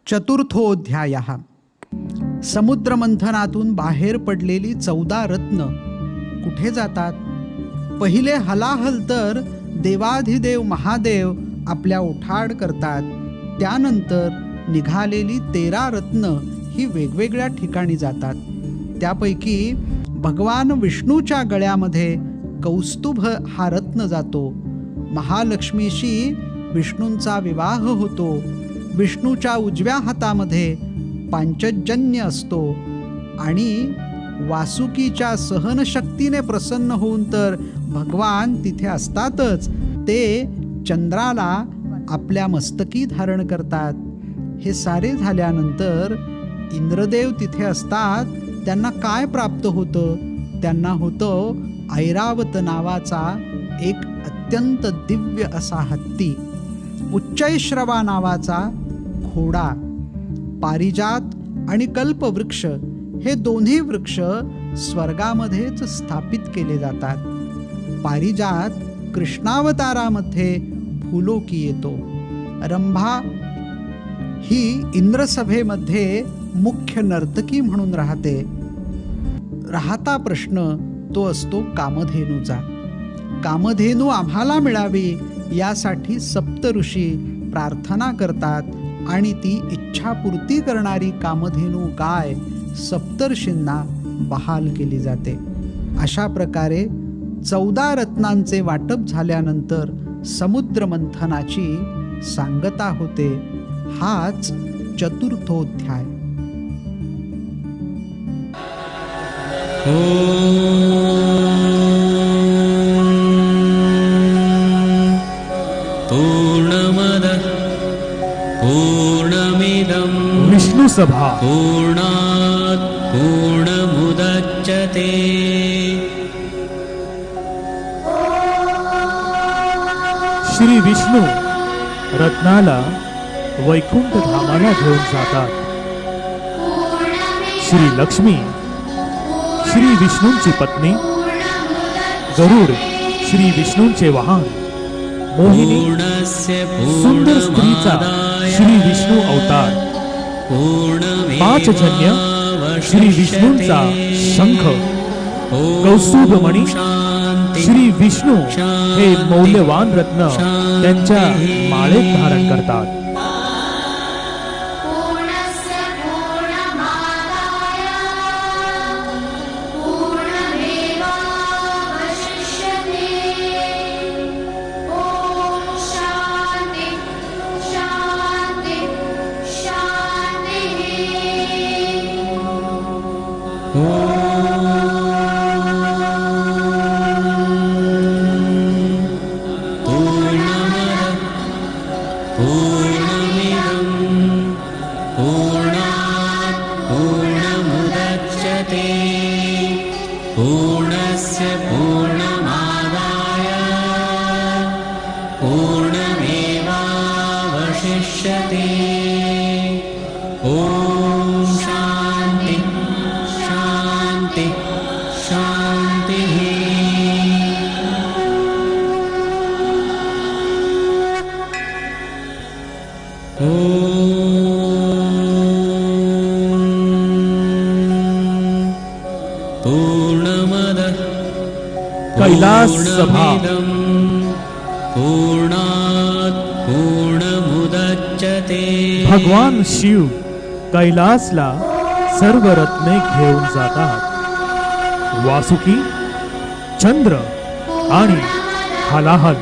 चतुर्थोऽध्याय. समुद्रमंथनातून बाहेर पडलेली 14 रत्न कुठे जातात? पहिले हलाहल तर देवाधिदेव महादेव आपल्या उठाड करतात. त्यानंतर निघालेली 13 रत्न ही वेगवेगळ्या ठिकाणी जातात. त्यापैकी भगवान विष्णूच्या गळ्यामध्ये कौस्तुभ हा रत्न जातो. महालक्ष्मीशी विष्णूंचा विवाह होतो. विष्णूच्या उजव्या हातामध्ये पांचजन्य असतो आणि वासुकीच्या सहनशक्तीने प्रसन्न होऊन तर भगवान तिथे असतातच, ते चंद्राला आपल्या मस्तकी धारण करतात. हे सारे झाल्यानंतर इंद्रदेव तिथे असतात. त्यांना काय प्राप्त होतं? त्यांना होतं ऐरावत नावाचा एक अत्यंत दिव्य असा हत्ती, उच्चैश्रवा नावाचा घोडा, पारिजात आणि कल्पवृक्ष हे दोन्ही वृक्ष स्वर्गामध्येच स्थापित केले जातात. पारिजात कृष्णावतारामध्ये भूलोकी येतो. रंभा ही इंद्रसभेमध्ये मुख्य नर्तकी म्हणून राहता प्रश्न तो असतो कामधेनूचा. कामधेनू आम्हाला मिळावी यासाठी सप्तऋषी प्रार्थना करतात आणि ती इच्छापूर्ती करणारी कामधेनू गाय सप्तर्षींना बहाल केली जाते. अशा प्रकारे 14 रत्नांचे वाटप झाल्यानंतर समुद्र मंथनाची सांगता होते. हाच चतुर्थोध्याय. पूर्णमदः पूर्णमिदं विष्णु सभा पूर्णात् पूर्णमुदच्यते. श्री विष्णू रत्नाला वैकुंठ धामाला घेऊन जातात. श्री लक्ष्मी श्री विष्णूंची पत्नी, गरुड श्री विष्णूंचे वाहन, मोहिनी सुंदर स्त्रीचा श्री विष्णू अवतार, पांचजन्य श्री विष्णूंचा शंख, कौस्तुभमणी श्री विष्णू हे मौल्यवान रत्न त्यांच्या माळेत धारण करतात. पूर्णस्य पूर्णमादाय पूर्णमेवावशिष्यते. ॐ शान्ति शान्ति शान्तिः. पूर्णमदः कैलास सभा पूर्णात् पूर्णमुदच्यते. भगवान शिव कैलासला सर्व रत्ने घेऊन जातात. वासुकी, चंद्र आणि हलाहल.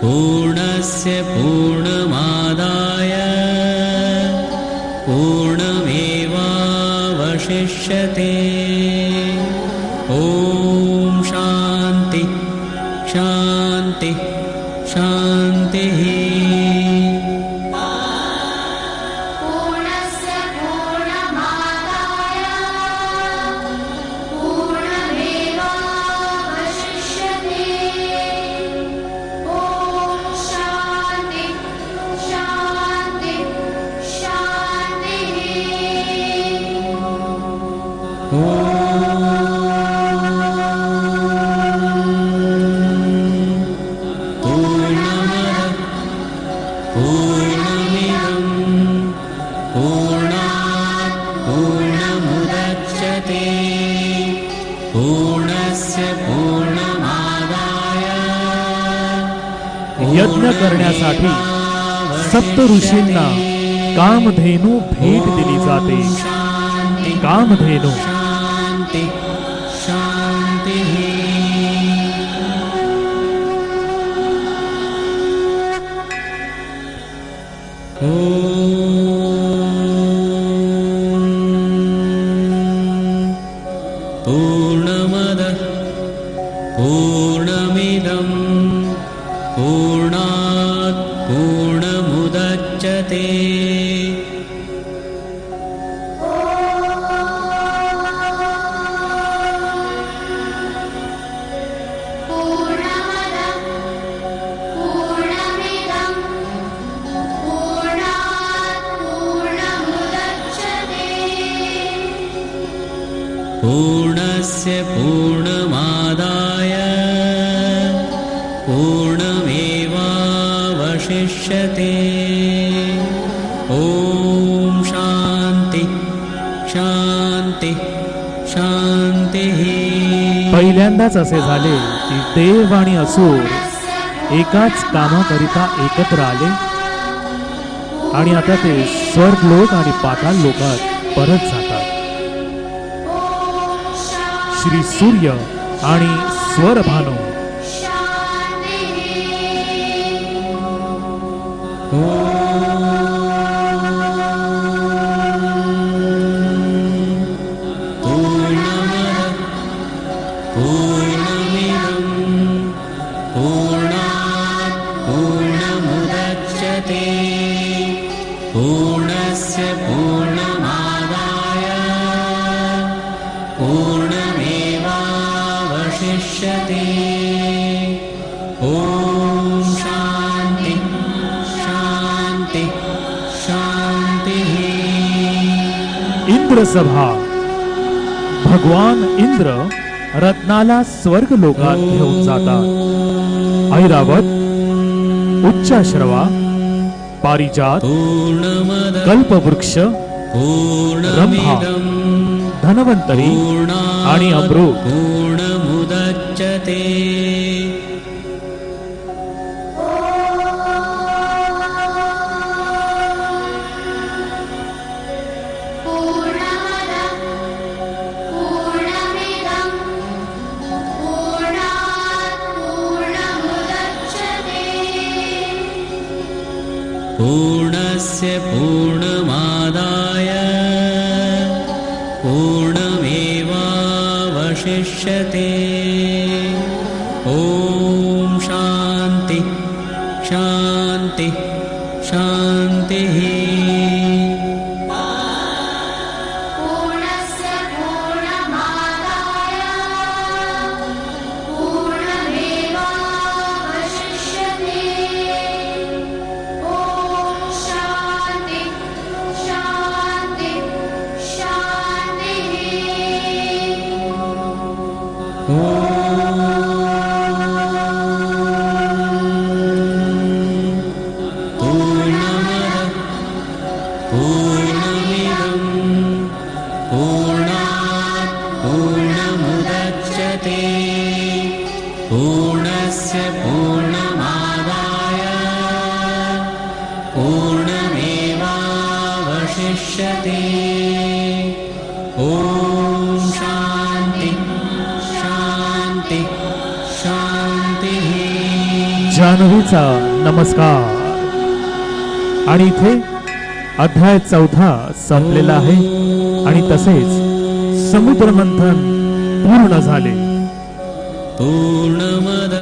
पूर्णस्य पूर्णमादाय पूर्णमेवावशिष्यते. ॐ शान्ति शान्ति शान्तिः. पूर्णमुदच्यते पूर्णस्य पूर्णमादाय यज्ञ करण्यासाठी सप्त ऋषींना कामधेनू भेट दिली जाते. कामधेनू शांति शांति पूर्णमदः पूर्णमिदं पूर्णात् पूर्णमुदच्यते पूर्णस्य पूर्णमादाय पूर्णमेवावशिष्यते. ॐ शान्ति शान्ति शान्तिः. पहिल्यांदाच असे झाले की देव आणि असुर एकाच कामाकरिता एकत्र आले आणि आता ते स्वर्गलोक आणि पाताळ लोकात परत जातात. श्री सूर्य आणि स्वरभानू पूर्णमिदं पूर्णात् पूर्णमुदच्यते पूर्णस्य पूर्णमादाय पूर्णमेवावशिष्यते. ॐ शान्ति शान्ति शान्तिः. इंद्र सभा. भगवान इंद्र रत्नाला स्वर्ग लोकात घेऊन जातात. ऐरावत, उच्चाश्रवा, पारिजात, पूर्णमदः कल्पवृक्ष, रंभा, धनवंतरी आणि अमृत पूर्णमुदच्यते पूर्णस्य पूर्णमादाय पूर्णमेवावशिष्यते. ॐ शान्ति शान्ति शान्तिः. पूर्णमिदं पूर्णात् पूर्णमुदच्यते पूर्णस्य पूर्णमादाय पूर्णमेवावशिष्यते. ॐ शान्ति शान्ति शान्तिः. जान्हवीचा नमस्कार. आणि इथे अध्याय 14 संपलेला आहे आणि तसेच समुद्र मंथन पूर्ण झाले. पूर्णमद